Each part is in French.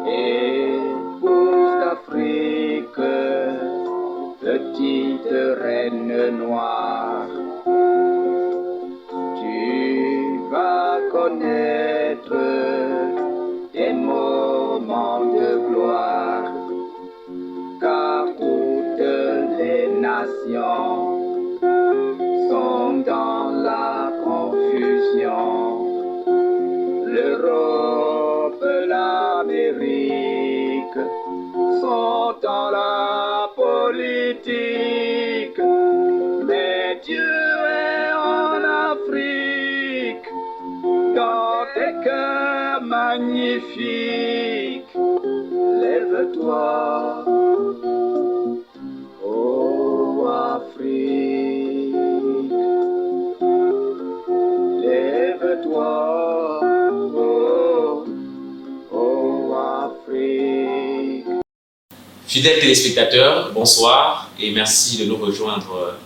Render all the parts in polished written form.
Épouse d'Afrique, petite reine noire, tu vas connaître des moments de gloire, car toutes les nations sont dans la confusion. L'Europe, l'Amérique sont dans la politique, mais Dieu est en Afrique, dans tes cœurs magnifiques. Lève-toi, ô Afrique, lève-toi. Fidèles téléspectateurs, bonsoir et merci de nous rejoindre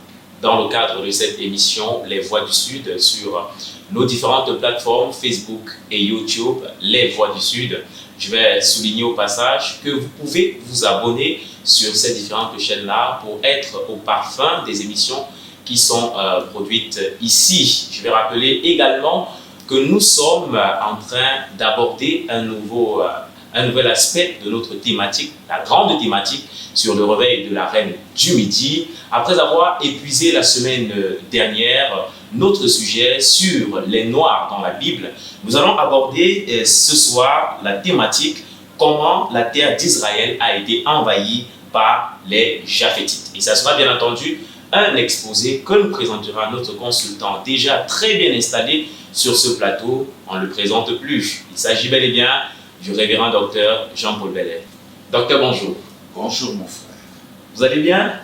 dans le cadre de cette émission Les Voix du Sud sur nos différentes plateformes Facebook et YouTube, Les Voix du Sud. Je vais souligner au passage que vous pouvez vous abonner sur ces différentes chaînes-là pour être au parfum des émissions qui sont produites ici. Je vais rappeler également que nous sommes en train d'aborder un nouvel aspect de notre thématique, la grande thématique sur le réveil de la Reine du Midi. Après avoir épuisé la semaine dernière notre sujet sur les Noirs dans la Bible, nous allons aborder ce soir la thématique comment la terre d'Israël a été envahie par les Japhétites. Et ça sera bien entendu un exposé que nous présentera notre consultant déjà très bien installé sur ce plateau. On ne le présente plus. Il s'agit bel et bien du révérend docteur Jean-Paul Bellet. Docteur, bonjour. Bonjour mon frère. Vous allez bien?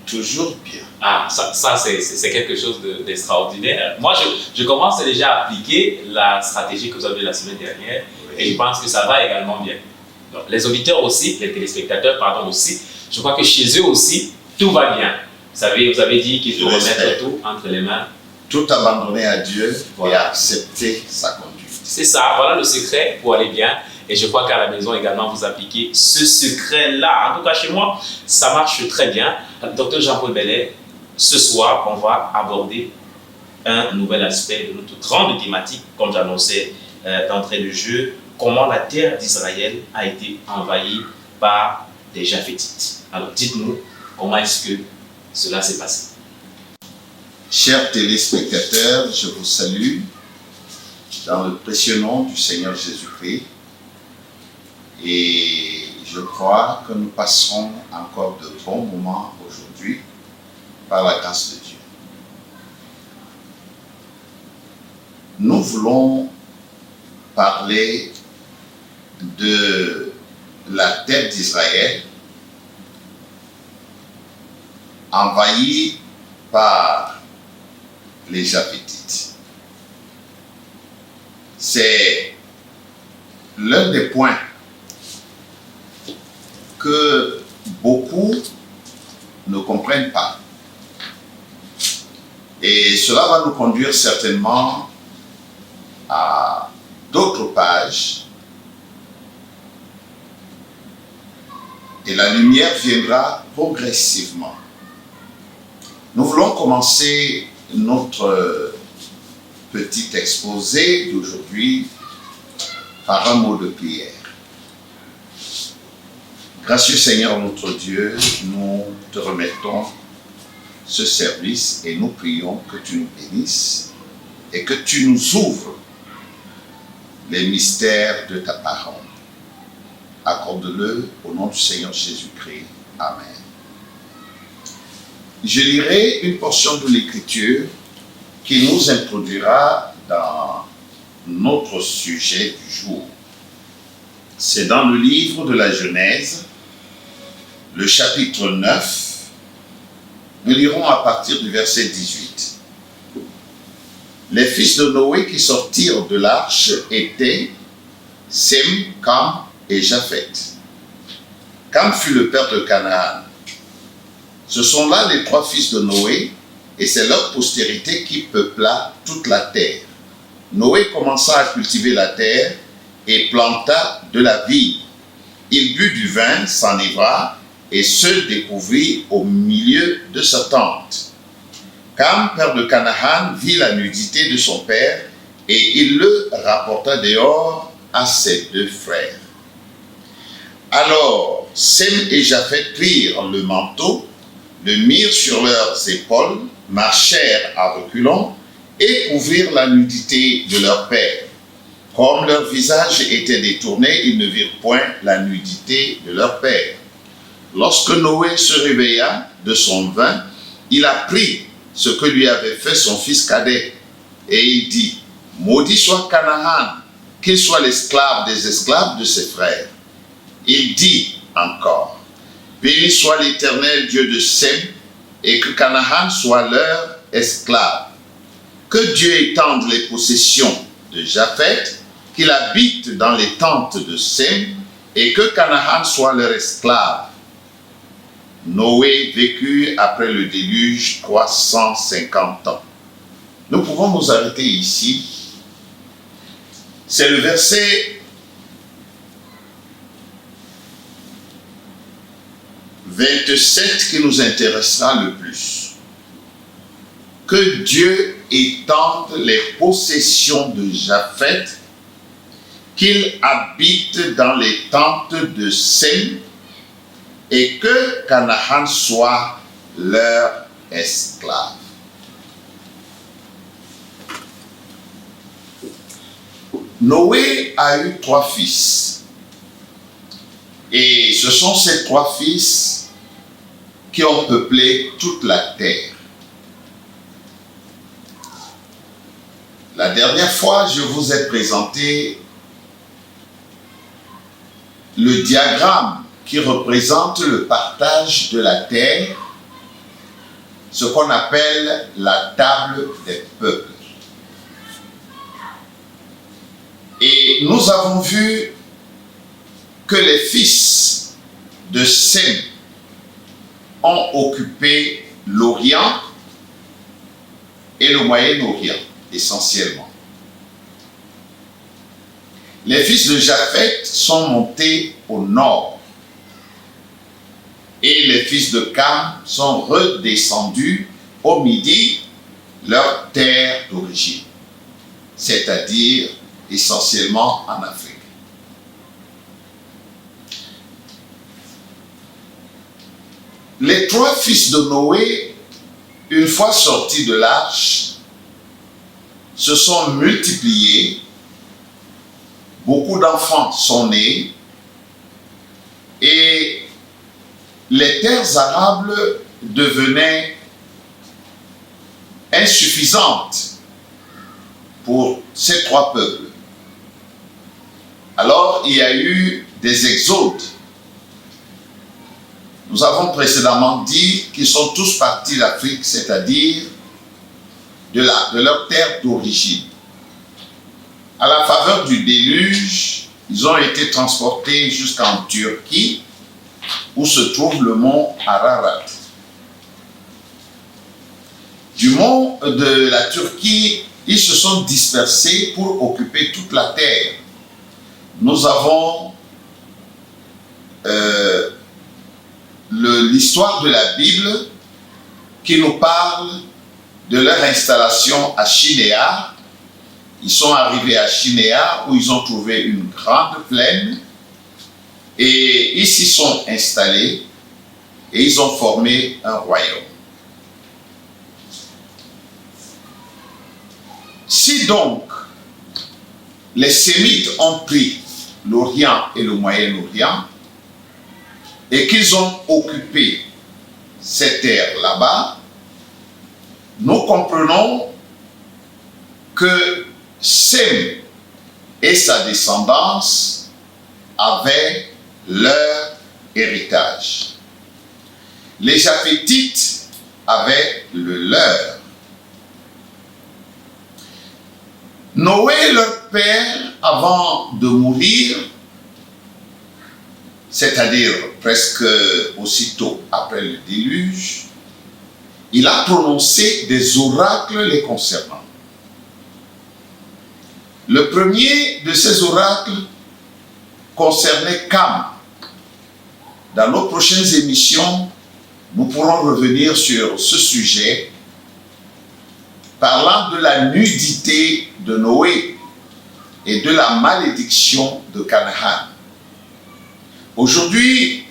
Toujours bien. Ah, ça c'est quelque chose d'extraordinaire. Moi, je commence déjà à appliquer la stratégie que vous avez la semaine dernière, oui. Et je pense que ça va également bien. Donc, les auditeurs aussi, les téléspectateurs, pardon aussi, je crois que chez eux aussi, tout va bien. Vous avez dit qu'il faut remettre tout entre les mains. Tout abandonner à Dieu, voilà. Et accepter sa conduite. C'est ça, voilà le secret pour aller bien. Et je crois qu'à la maison également, vous appliquez ce secret-là. En tout cas, chez moi, ça marche très bien. Docteur Jean-Paul Bellet, ce soir, on va aborder un nouvel aspect de notre grande thématique, comme j'annonçais d'entrée de jeu, comment la terre d'Israël a été envahie par des Japhétites. Alors, dites-nous, comment est-ce que cela s'est passé? Chers téléspectateurs, je vous salue dans le précieux nom du Seigneur Jésus-Christ. Et je crois que nous passerons encore de bons moments aujourd'hui par la grâce de Dieu. Nous voulons parler de la terre d'Israël envahie par les Japhétites. C'est l'un des points que beaucoup ne comprennent pas. Et cela va nous conduire certainement à d'autres pages. Et la lumière viendra progressivement. Nous voulons commencer notre petit exposé d'aujourd'hui par un mot de prière. Gracieux Seigneur notre Dieu, nous te remettons ce service et nous prions que tu nous bénisses et que tu nous ouvres les mystères de ta parole. Accorde-le au nom du Seigneur Jésus-Christ. Amen. Je lirai une portion de l'Écriture qui nous introduira dans notre sujet du jour. C'est dans le livre de la Genèse, le chapitre 9. Nous lirons à partir du verset 18. Les fils de Noé qui sortirent de l'arche étaient Sem, Cam et Japheth. Cam fut le père de Canaan. Ce sont là les trois fils de Noé, et c'est leur postérité qui peupla toute la terre. Noé commença à cultiver la terre et planta de la vigne. il but du vin, s'enivra et se découvrit au milieu de sa tente. Cam, père de Canaan, vit la nudité de son père et il le rapporta dehors à ses deux frères. Alors Sem et Japheth prirent le manteau, le mirent sur leurs épaules, marchèrent à reculons et couvrirent la nudité de leur père. Comme leur visage était détourné, ils ne virent point la nudité de leur père. Lorsque Noé se réveilla de son vin, il apprit ce que lui avait fait son fils cadet. Et il dit, maudit soit Canaan, qu'il soit l'esclave des esclaves de ses frères. Il dit encore, béni soit l'Éternel Dieu de Sem, et que Canaan soit leur esclave. Que Dieu étende les possessions de Japheth, qu'il habite dans les tentes de Sem, et que Canaan soit leur esclave. Noé vécut après le déluge 350 ans. Nous pouvons nous arrêter ici. C'est le verset 27 qui nous intéressera le plus. Que Dieu étende les possessions de Japheth, qu'il habite dans les tentes de Sem, et que Canaan soit leur esclave. Noé a eu 3 fils. Et ce sont ces 3 fils qui ont peuplé toute la terre. La dernière fois, je vous ai présenté le diagramme qui représente le partage de la terre, ce qu'on appelle la table des peuples. Et nous avons vu que les fils de Sem ont occupé l'Orient et le Moyen-Orient, essentiellement. Les fils de Japheth sont montés au nord. Et les fils de Cam sont redescendus au midi, leur terre d'origine, c'est-à-dire essentiellement en Afrique. Les 3 fils de Noé, une fois sortis de l'arche, se sont multipliés, beaucoup d'enfants sont nés, et les terres arables devenaient insuffisantes pour ces 3 peuples. Alors, il y a eu des exodes. Nous avons précédemment dit qu'ils sont tous partis d'Afrique, c'est-à-dire de leur terre d'origine. À la faveur du déluge, ils ont été transportés jusqu'en Turquie, où se trouve le mont Ararat. Du mont de la Turquie, ils se sont dispersés pour occuper toute la terre. Nous avons l'histoire de la Bible qui nous parle de leur installation à Shinéar. Ils sont arrivés à Shinéar où ils ont trouvé une grande plaine et ils s'y sont installés et ils ont formé un royaume. Si donc les Sémites ont pris l'Orient et le Moyen-Orient et qu'ils ont occupé ces terres là-bas, nous comprenons que Sem et sa descendance avaient leur héritage. Les Japhétites avaient le leur. Noé, leur père, avant de mourir, c'est-à-dire presque aussitôt après le déluge, il a prononcé des oracles les concernant. Le premier de ces oracles concernait Cam, dans nos prochaines émissions, nous pourrons revenir sur ce sujet, parlant de la nudité de Noé et de la malédiction de Canaan. Aujourd'hui,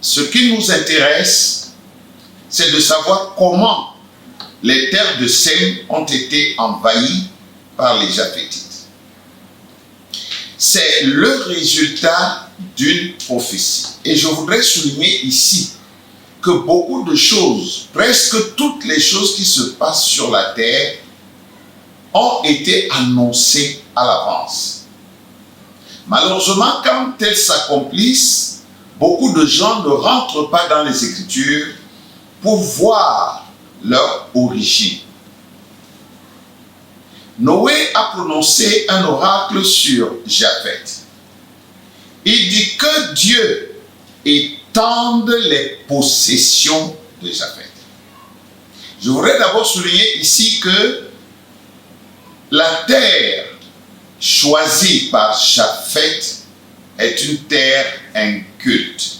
ce qui nous intéresse, c'est de savoir comment les terres de Sem ont été envahies par les Japhétites. C'est le résultat d'une prophétie. Et je voudrais souligner ici que beaucoup de choses, presque toutes les choses qui se passent sur la terre, ont été annoncées à l'avance. Malheureusement, quand elles s'accomplissent, beaucoup de gens ne rentrent pas dans les Écritures pour voir leur origine. Noé a prononcé un oracle sur Japheth. Il dit que Dieu étende les possessions de Japheth. Je voudrais d'abord souligner ici que la terre choisie par Japheth est une terre inculte.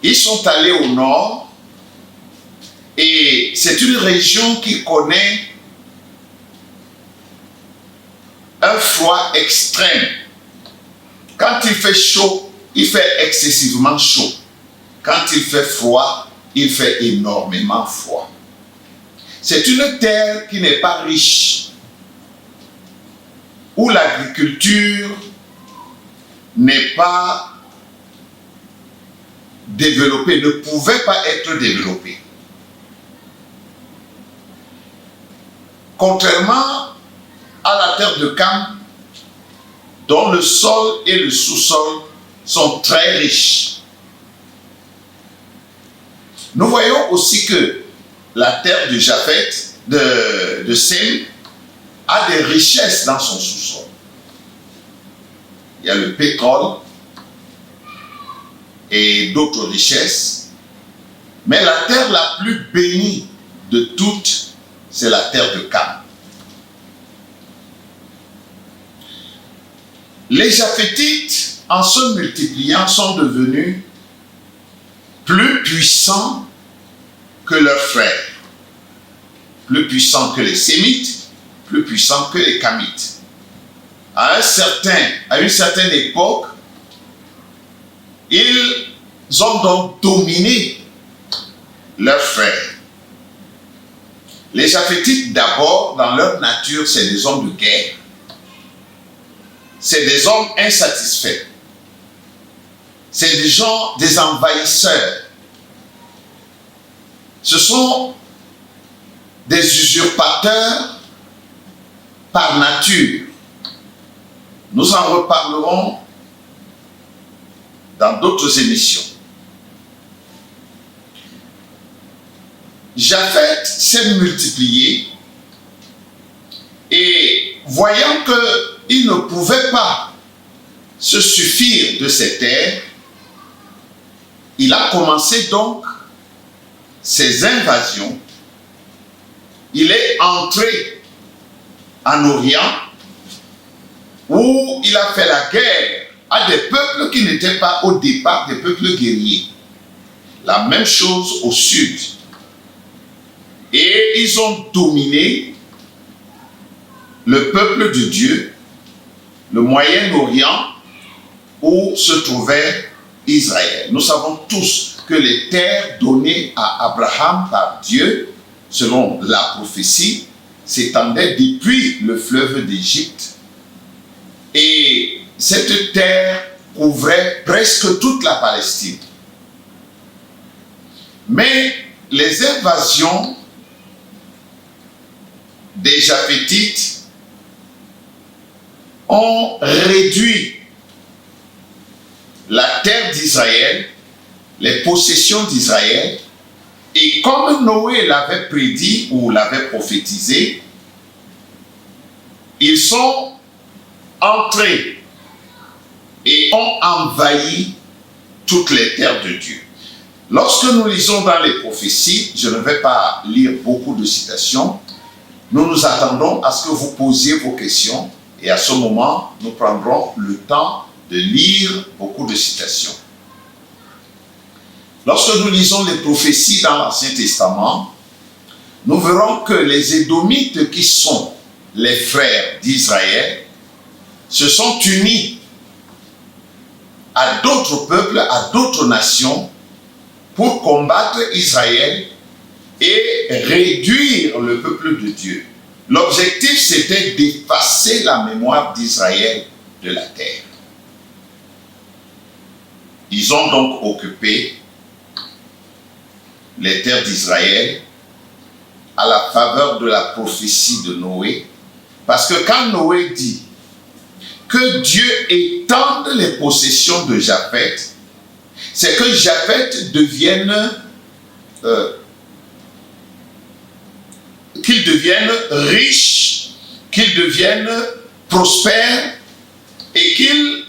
Ils sont allés au nord et c'est une région qui connaît un froid extrême. Quand il fait chaud, il fait excessivement chaud. Quand il fait froid, il fait énormément froid. C'est une terre qui n'est pas riche, où l'agriculture n'est pas développée, ne pouvait pas être développée. Contrairement à la terre de Cam, dont le sol et le sous-sol sont très riches. Nous voyons aussi que la terre de Japheth, de Sem, a des richesses dans son sous-sol. Il y a le pétrole et d'autres richesses, mais la terre la plus bénie de toutes, c'est la terre de Cam. Les Japhétites, en se multipliant, sont devenus plus puissants que leurs frères, plus puissants que les Sémites, plus puissants que les Camites. À une certaine époque, ils ont donc dominé leurs frères. Les Japhétites, d'abord, dans leur nature, c'est des hommes de guerre. C'est des hommes insatisfaits. C'est des gens, des envahisseurs. Ce sont des usurpateurs par nature. Nous en reparlerons dans d'autres émissions. Japheth s'est multiplié et voyant qu'il ne pouvait pas se suffire de ces terres, il a commencé donc ses invasions. Il est entré en Orient où il a fait la guerre à des peuples qui n'étaient pas au départ des peuples guerriers. La même chose au sud. Et ils ont dominé le peuple de Dieu, le Moyen-Orient, où se trouvait Israël. Nous savons tous que les terres données à Abraham par Dieu, selon la prophétie, s'étendaient depuis le fleuve d'Égypte. Et cette terre couvrait presque toute la Palestine. Mais les invasions des Japhétites ont réduit la terre d'Israël, les possessions d'Israël, et comme Noé l'avait prédit ou l'avait prophétisé, ils sont entrés et ont envahi toutes les terres de Dieu. Lorsque nous lisons dans les prophéties, je ne vais pas lire beaucoup de citations, nous nous attendons à ce que vous posiez vos questions et à ce moment, nous prendrons le temps de lire beaucoup de citations. Lorsque nous lisons les prophéties dans l'Ancien Testament, nous verrons que les Édomites, qui sont les frères d'Israël, se sont unis à d'autres peuples, à d'autres nations, pour combattre Israël et réduire le peuple de Dieu. L'objectif, c'était d'effacer la mémoire d'Israël de la terre. Ils ont donc occupé les terres d'Israël à la faveur de la prophétie de Noé. Parce que quand Noé dit que Dieu étende les possessions de Japheth, c'est que Japheth devienne, qu'il devienne riche, qu'il devienne prospère et qu'il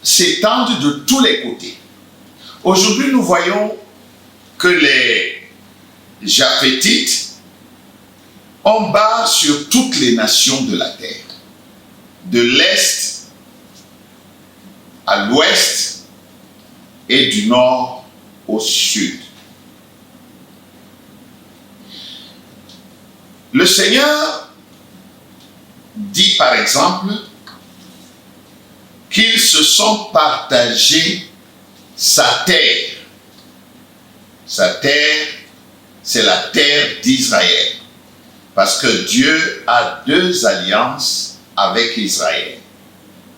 s'étende de tous les côtés. Aujourd'hui, nous voyons que les Japhétites ont bas sur toutes les nations de la terre, de l'Est à l'Ouest et du Nord au Sud. Le Seigneur dit par exemple qu'ils se sont partagés sa terre. Sa terre, c'est la terre d'Israël. Parce que Dieu a deux alliances avec Israël.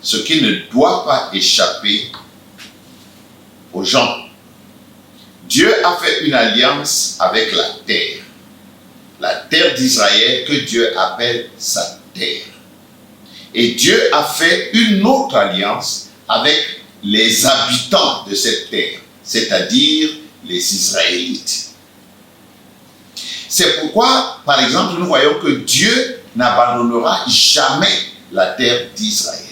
Ce qui ne doit pas échapper aux gens. Dieu a fait une alliance avec la terre d'Israël que Dieu appelle sa terre. Et Dieu a fait une autre alliance avec les habitants de cette terre, c'est-à-dire les Israélites. C'est pourquoi, par exemple, nous voyons que Dieu n'abandonnera jamais la terre d'Israël.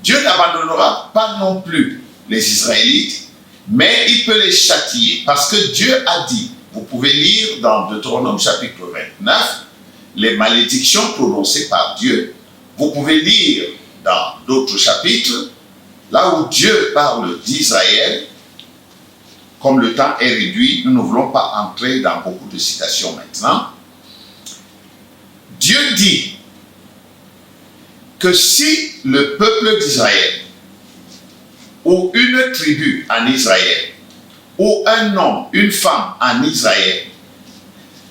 Dieu n'abandonnera pas non plus les Israélites, mais il peut les châtier. Parce que Dieu a dit, vous pouvez lire dans Deutéronome chapitre 29, les malédictions prononcées par Dieu. Vous pouvez lire dans d'autres chapitres, là où Dieu parle d'Israël. Comme le temps est réduit, nous ne voulons pas entrer dans beaucoup de citations maintenant. Dieu dit que si le peuple d'Israël, ou une tribu en Israël, ou un homme, une femme en Israël,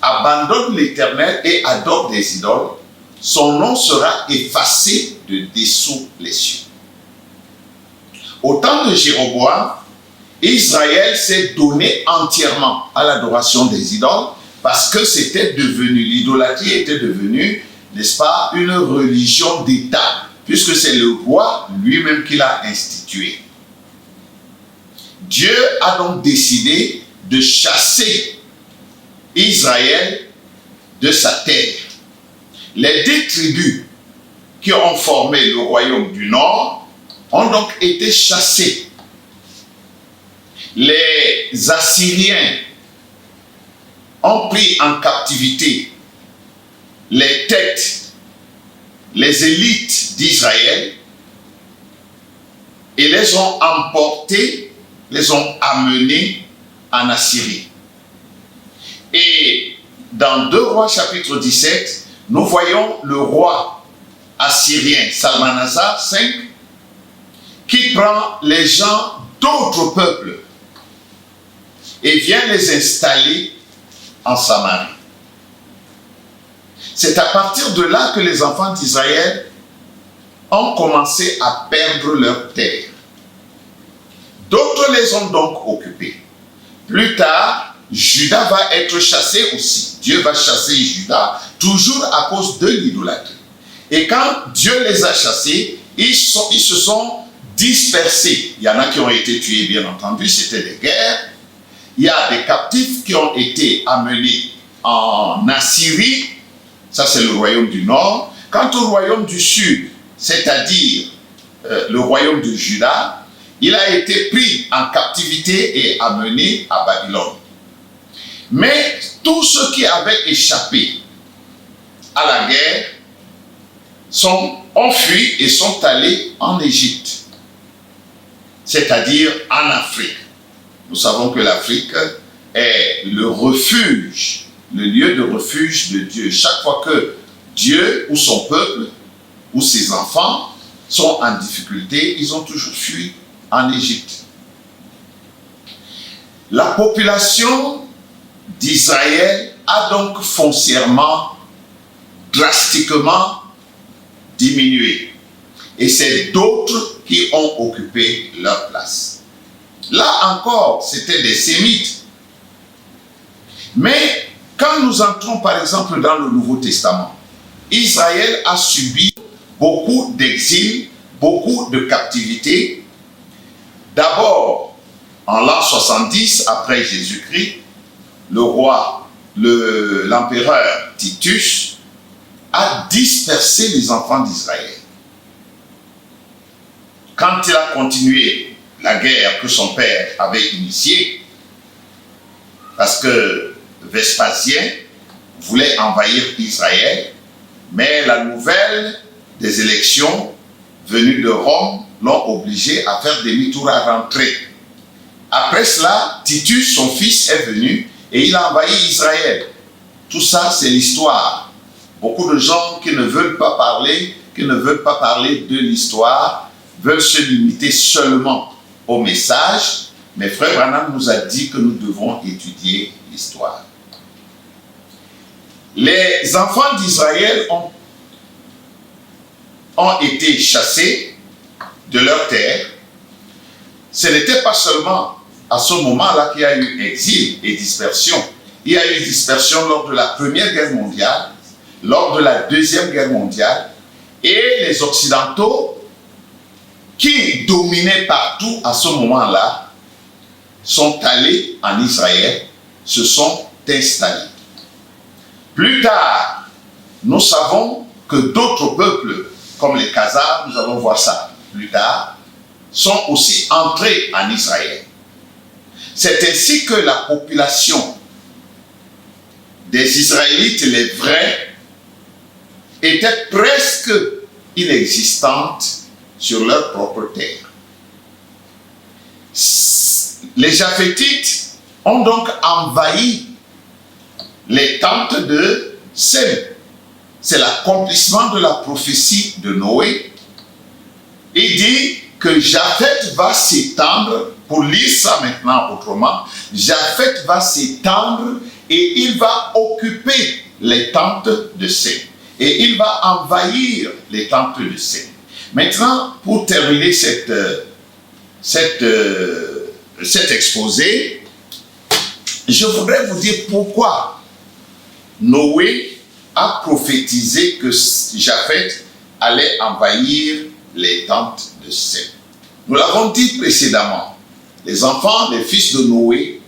abandonne l'Éternel et adore des idoles, son nom sera effacé de dessous les cieux. Au temps de Jéroboam, Israël s'est donné entièrement à l'adoration des idoles parce que c'était devenu, l'idolâtrie était devenue, n'est-ce pas, une religion d'État, puisque c'est le roi lui-même qui l'a instituée. Dieu a donc décidé de chasser Israël de sa terre. Les deux tribus qui ont formé le royaume du Nord ont donc été chassées. Les Assyriens ont pris en captivité les têtes, les élites d'Israël et les ont emportés, les ont amenés en Assyrie. Et dans 2 Rois chapitre 17, nous voyons le roi assyrien Salmanasar V qui prend les gens d'autres peuples et vient les installer en Samarie. C'est à partir de là que les enfants d'Israël ont commencé à perdre leur terre. D'autres les ont donc occupés. Plus tard, Juda va être chassé aussi. Dieu va chasser Juda, toujours à cause de l'idolâtrie. Et quand Dieu les a chassés, ils se sont dispersés. Il y en a qui ont été tués, bien entendu, c'était des guerres. Il y a des captifs qui ont été amenés en Assyrie, ça c'est le royaume du Nord. Quant au royaume du Sud, c'est-à-dire le royaume de Juda, il a été pris en captivité et amené à Babylone. Mais tous ceux qui avaient échappé à la guerre ont fui et sont allés en Égypte. c'est-à-dire en Afrique. Nous savons que l'Afrique est le refuge, le lieu de refuge de Dieu. Chaque fois que Dieu ou son peuple ou ses enfants sont en difficulté, ils ont toujours fui en Égypte. La population d'Israël a donc foncièrement, drastiquement diminué. Et c'est d'autres qui ont occupé leur place. Là encore, c'était des Sémites. Mais quand nous entrons par exemple dans le Nouveau Testament, Israël a subi beaucoup d'exil, beaucoup de captivité. D'abord, en l'an 70 après Jésus-Christ, l'empereur Titus a dispersé les enfants d'Israël. Quand il a continué la guerre que son père avait initiée, parce que Vespasien voulait envahir Israël, mais la nouvelle des élections venues de Rome l'ont obligé à faire demi-tour à rentrer. Après cela, Titus, son fils, est venu et il a envahi Israël. Tout ça, c'est l'histoire. Beaucoup de gens qui ne veulent pas parler de l'histoire, veulent se limiter seulement au message, mais Frère Branham nous a dit que nous devons étudier l'histoire. Les enfants d'Israël ont été chassés de leur terre. Ce n'était pas seulement à ce moment-là qu'il y a eu exil et dispersion. Il y a eu dispersion lors de la Première Guerre mondiale, lors de la Deuxième Guerre mondiale, et les Occidentaux qui dominaient partout à ce moment-là sont allés en Israël, se sont installés. Plus tard, nous savons que d'autres peuples, comme les Khazars, nous allons voir ça plus tard, sont aussi entrés en Israël. C'est ainsi que la population des Israélites, les vrais, était presque inexistante sur leur propre terre. Les Japhétites ont donc envahi les tentes de Sem. C'est l'accomplissement de la prophétie de Noé. Il dit que Japheth va s'étendre, pour lire ça maintenant autrement, Japheth va s'étendre et il va occuper les tentes de Sem. Et il va envahir les tentes de Sem. Maintenant, pour terminer cet exposé, je voudrais vous dire pourquoi Noé a prophétisé que Japheth allait envahir les tentes de Sem. Nous l'avons dit précédemment, les enfants, les fils de Noé,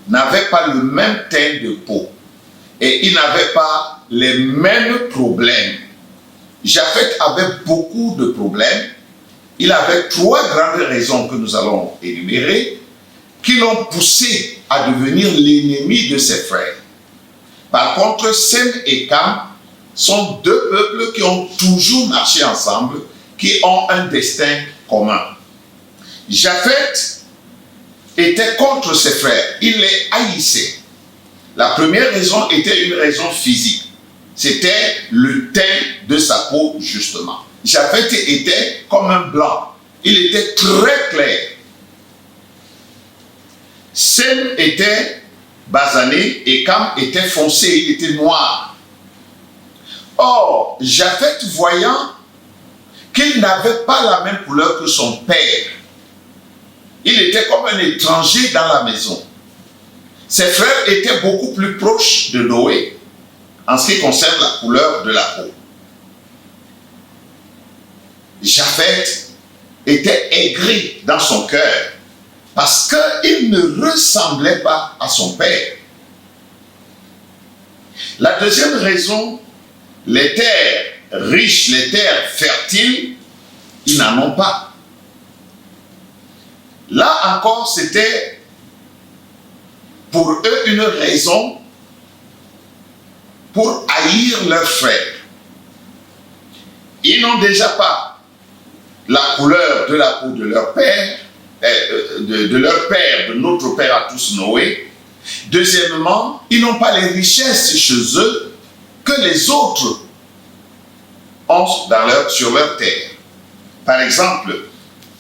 n'avaient pas le même teint de peau et ils n'avaient pas les mêmes problèmes. Japheth avait beaucoup de problèmes. Il avait 3 grandes raisons que nous allons énumérer qui l'ont poussé à devenir l'ennemi de ses frères. Par contre, Sem et Cam sont 2 peuples qui ont toujours marché ensemble, qui ont un destin commun. Japheth était contre ses frères, il les haïssait. La première raison était une raison physique. C'était le teint de sa peau, justement. Japheth était comme un blanc. Il était très clair. Sem était basané et Cam était foncé, il était noir. Or, Japheth, voyant qu'il n'avait pas la même couleur que son père, il était comme un étranger dans la maison. Ses frères étaient beaucoup plus proches de Noé en ce qui concerne la couleur de la peau. Japheth était aigri dans son cœur parce qu'il ne ressemblait pas à son père. La deuxième raison, les terres riches, les terres fertiles, ils n'en ont pas. Là encore, c'était pour eux une raison pour haïr leurs frères. Ils n'ont déjà pas la couleur de la peau de leur père, de leur père, de notre père à tous Noé. Deuxièmement, ils n'ont pas les richesses chez eux que les autres ont sur leur terre. Par exemple,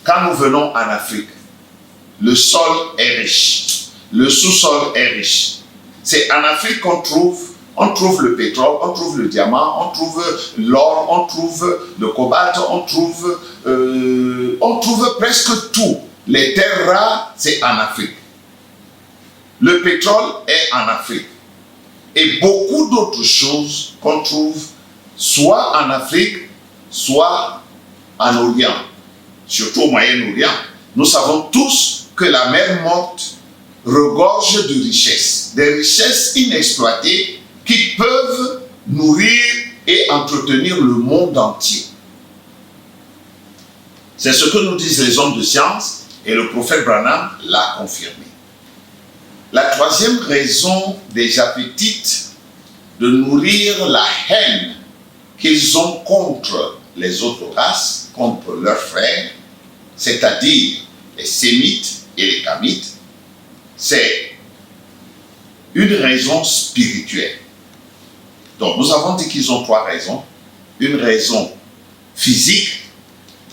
quand nous venons en Afrique, le sol est riche, le sous-sol est riche. C'est en Afrique qu'on trouve le pétrole, on trouve le diamant, on trouve l'or, on trouve le cobalt, on trouve presque tout. Les terres rares, c'est en Afrique. Le pétrole est en Afrique. Et beaucoup d'autres choses qu'on trouve soit en Afrique, soit en Orient, surtout au Moyen-Orient. Nous savons tous que la mer Morte regorge de richesses, des richesses inexploitées qui peuvent nourrir et entretenir le monde entier. C'est ce que nous disent les hommes de science et le prophète Branham l'a confirmé. La troisième raison des Japhétites de nourrir la haine qu'ils ont contre les autres races, contre leurs frères, c'est-à-dire les Sémites et les Kamites, c'est une raison spirituelle. Donc nous avons dit qu'ils ont trois raisons. Une raison physique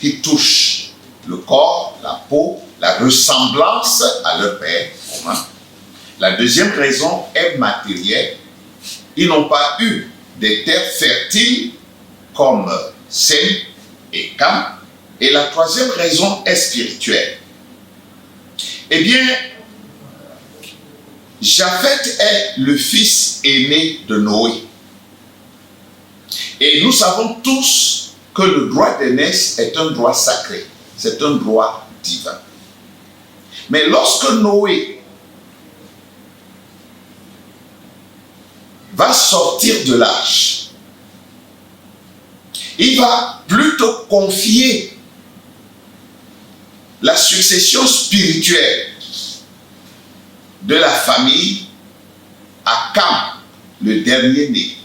qui touche le corps, la peau, la ressemblance à leur père commun. La deuxième raison est matérielle. Ils n'ont pas eu des terres fertiles comme Sem et Cam. Et la troisième raison est spirituelle. Eh bien, Japheth est le fils aîné de Noé. Et nous savons tous que le droit d'aînesse est un droit sacré. C'est un droit divin. Mais lorsque Noé va sortir de l'arche, il va plutôt confier la succession spirituelle de la famille à Cam, le dernier-né.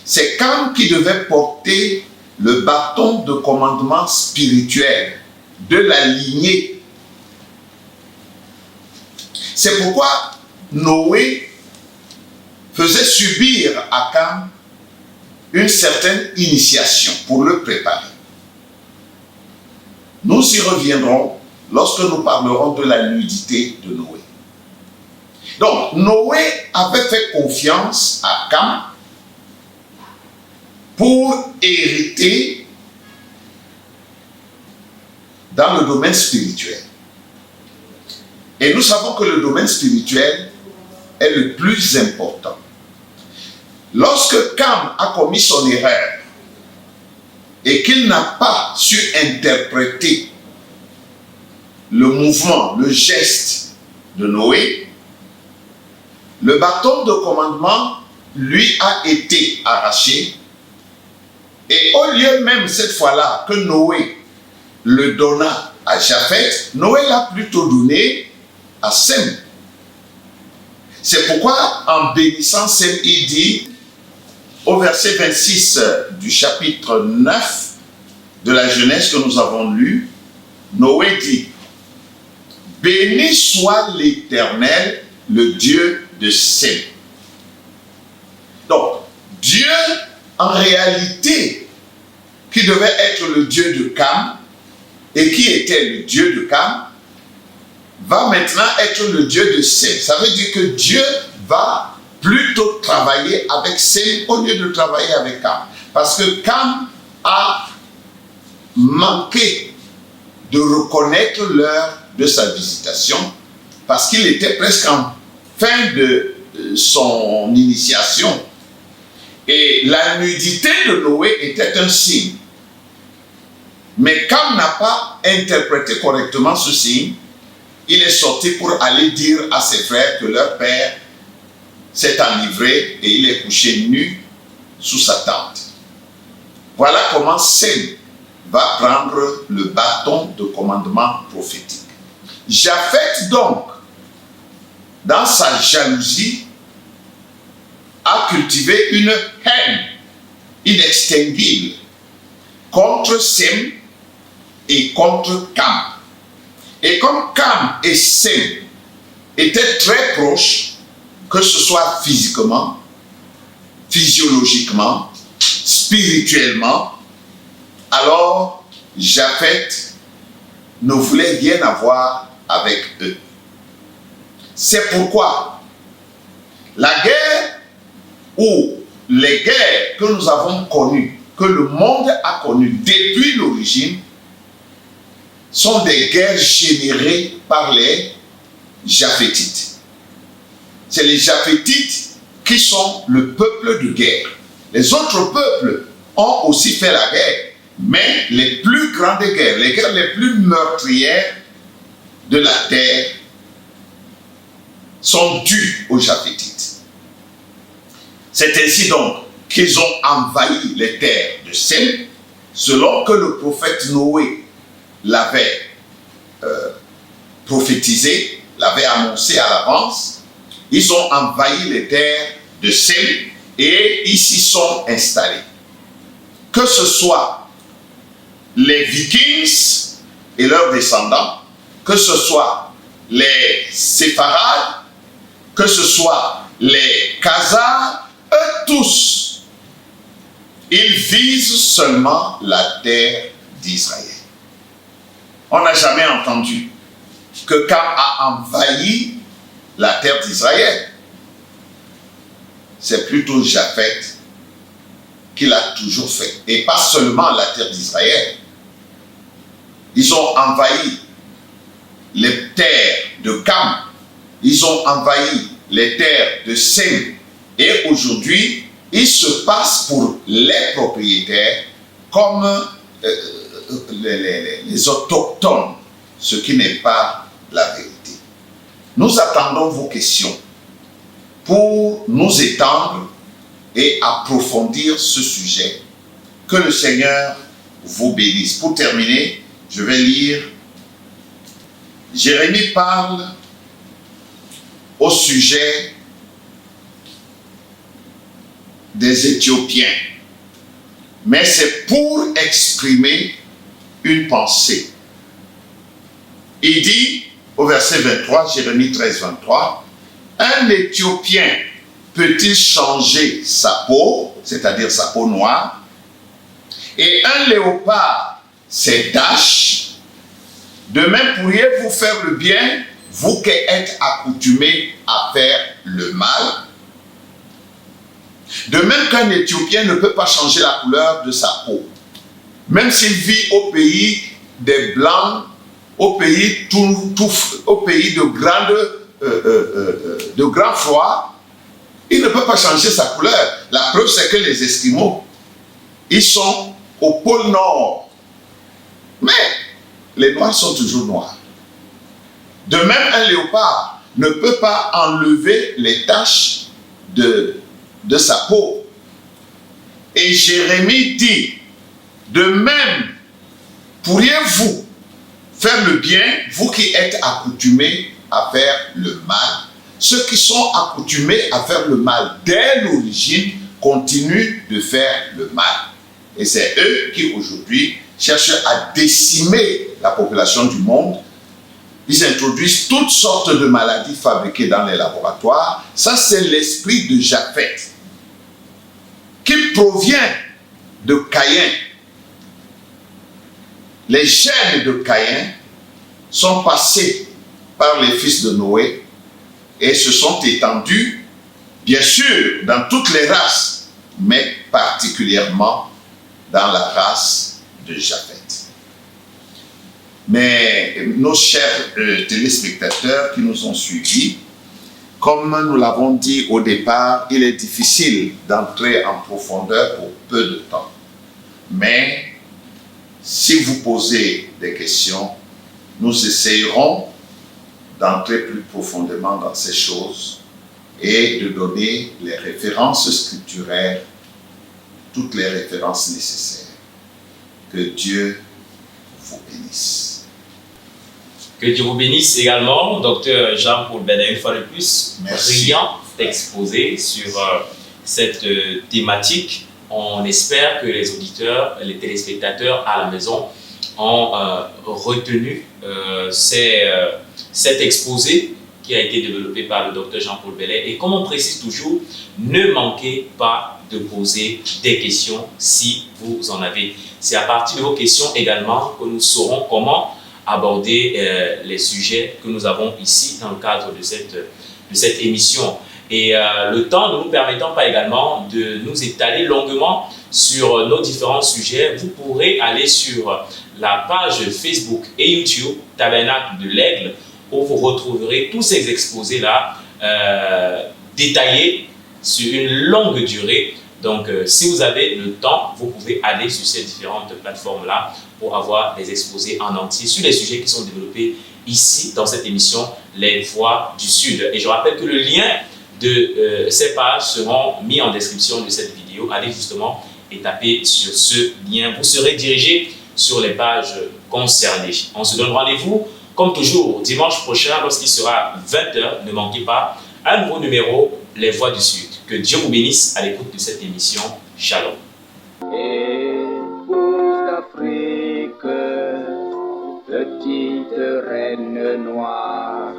C'est Cam qui devait porter le bâton de commandement spirituel de la lignée. C'est pourquoi Noé faisait subir à Cam une certaine initiation pour le préparer. Nous y reviendrons lorsque nous parlerons de la nudité de Noé. Donc, Noé avait fait confiance à Cam pour hériter dans le domaine spirituel. Et nous savons que le domaine spirituel est le plus important. Lorsque Cam a commis son erreur et qu'il n'a pas su interpréter le mouvement, le geste de Noé, le bâton de commandement lui a été arraché. Et au lieu même cette fois-là que Noé le donna à Japheth, Noé l'a plutôt donné à Sem. C'est pourquoi en bénissant Sem, il dit au verset 26 du chapitre 9 de la Genèse que nous avons lu, Noé dit: béni soit l'Éternel, le Dieu de Sem. Donc, Dieu, en réalité, qui devait être le Dieu de Cam, et qui était le Dieu de Cam, va maintenant être le Dieu de Sem. Ça veut dire que Dieu va plutôt travailler avec Sem au lieu de travailler avec Cam. Parce que Cam a manqué de reconnaître l'heure de sa visitation, parce qu'il était presque en fin de son initiation. Et la nudité de Noé était un signe. Mais Cam n'a pas interprété correctement ce signe. Il est sorti pour aller dire à ses frères que leur père s'est enivré et il est couché nu sous sa tente. Voilà comment Sem va prendre le bâton de commandement prophétique. Japheth donc, dans sa jalousie, a cultivé une haine inextinguible contre Sem et contre Cam. Et comme Cam et Sem étaient très proches, que ce soit physiquement, physiologiquement, spirituellement, alors Japheth ne voulait rien avoir avec eux. C'est pourquoi la guerre ou les guerres que nous avons connues, que le monde a connues depuis l'origine, sont des guerres générées par les Japhétites. C'est les Japhétites qui sont le peuple de guerre. Les autres peuples ont aussi fait la guerre, mais les plus grandes guerres, les guerres les plus meurtrières de la terre sont dues aux Japhétites. C'est ainsi donc qu'ils ont envahi les terres de Sem, selon que le prophète Noé l'avait prophétisé, l'avait annoncé à l'avance. Ils ont envahi les terres de Sem et ils s'y sont installés. Que ce soit les Vikings et leurs descendants, que ce soit les Séfarades, que ce soit les Khazars, eux tous, ils visent seulement la terre d'Israël. On n'a jamais entendu que Cam a envahi la terre d'Israël. C'est plutôt Japheth qui l'a toujours fait. Et pas seulement la terre d'Israël. Ils ont envahi les terres de Cam. Ils ont envahi les terres de Sem. Et aujourd'hui, ils se passent pour les propriétaires comme les autochtones, ce qui n'est pas la vérité. Nous attendons vos questions pour nous étendre et approfondir ce sujet. Que le Seigneur vous bénisse. Pour terminer, je vais lire. Jérémie parle au sujet des Éthiopiens, mais c'est pour exprimer une pensée. Il dit au verset 23, Jérémie 13, 23, un Éthiopien peut-il changer sa peau, c'est-à-dire sa peau noire, et un léopard ses taches? De même pourriez-vous faire le bien, vous qui êtes accoutumés à faire le mal? De même qu'un Éthiopien ne peut pas changer la couleur de sa peau, même s'il vit au pays des Blancs, au pays de grand froid, il ne peut pas changer sa couleur. La preuve, c'est que les Esquimaux, ils sont au pôle Nord. Mais les Noirs sont toujours noirs. De même, un léopard ne peut pas enlever les taches de sa peau. Et Jérémie dit, de même, pourriez-vous faire le bien, vous qui êtes accoutumés à faire le mal? Ceux qui sont accoutumés à faire le mal dès l'origine continuent de faire le mal. Et c'est eux qui aujourd'hui cherchent à décimer la population du monde. Ils introduisent toutes sortes de maladies fabriquées dans les laboratoires. Ça, c'est l'esprit de Japheth, qui provient de Caïn. Les gènes de Caïn sont passés par les fils de Noé et se sont étendus, bien sûr, dans toutes les races, mais particulièrement dans la race de Japheth. Mais nos chers téléspectateurs qui nous ont suivis, comme nous l'avons dit au départ, il est difficile d'entrer en profondeur pour peu de temps. Mais si vous posez des questions, nous essayerons d'entrer plus profondément dans ces choses et de donner les références scripturaires, toutes les références nécessaires. Que Dieu vous bénisse. Que Dieu vous bénisse également, Dr Jean-Paul Benet, une fois de plus. Merci. Brillant exposé sur cette thématique. On espère que les auditeurs, les téléspectateurs à la maison ont retenu cet exposé qui a été développé par le docteur Jean-Paul Bellet. Et comme on précise toujours, ne manquez pas de poser des questions si vous en avez. C'est à partir de vos questions également que nous saurons comment aborder les sujets que nous avons ici dans le cadre de cette émission. Et le temps ne nous permettant pas également de nous étaler longuement sur nos différents sujets, vous pourrez aller sur la page Facebook et YouTube Tabernacle de l'Aigle, où vous retrouverez tous ces exposés-là détaillés sur une longue durée. Donc, si vous avez le temps, vous pouvez aller sur ces différentes plateformes-là pour avoir des exposés en entier sur les sujets qui sont développés ici dans cette émission Les Voix du Sud. Et je rappelle que le lien de ces pages seront mis en description de cette vidéo. Allez justement et tapez sur ce lien. Vous serez dirigé sur les pages concernées. On se donne rendez-vous, comme toujours, dimanche prochain lorsqu'il sera 20h. Ne manquez pas un nouveau numéro, Les Voix du Sud. Que Dieu vous bénisse à l'écoute de cette émission. Shalom. Épouse d'Afrique, petite reine noire,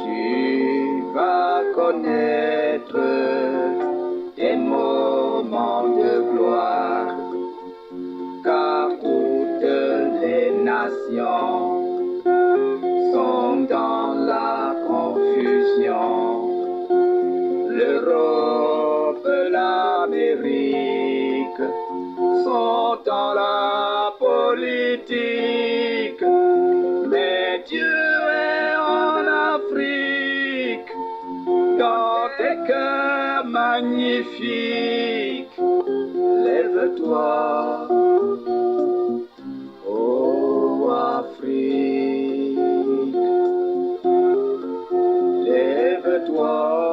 tu vas connaître des moments de gloire, car toutes les nations sont dans la confusion. L'Europe, l'Amérique sont dans la politique, mais Dieu est en Afrique, dans tes cœurs magnifiques. Lève-toi, ô Afrique, lève-toi.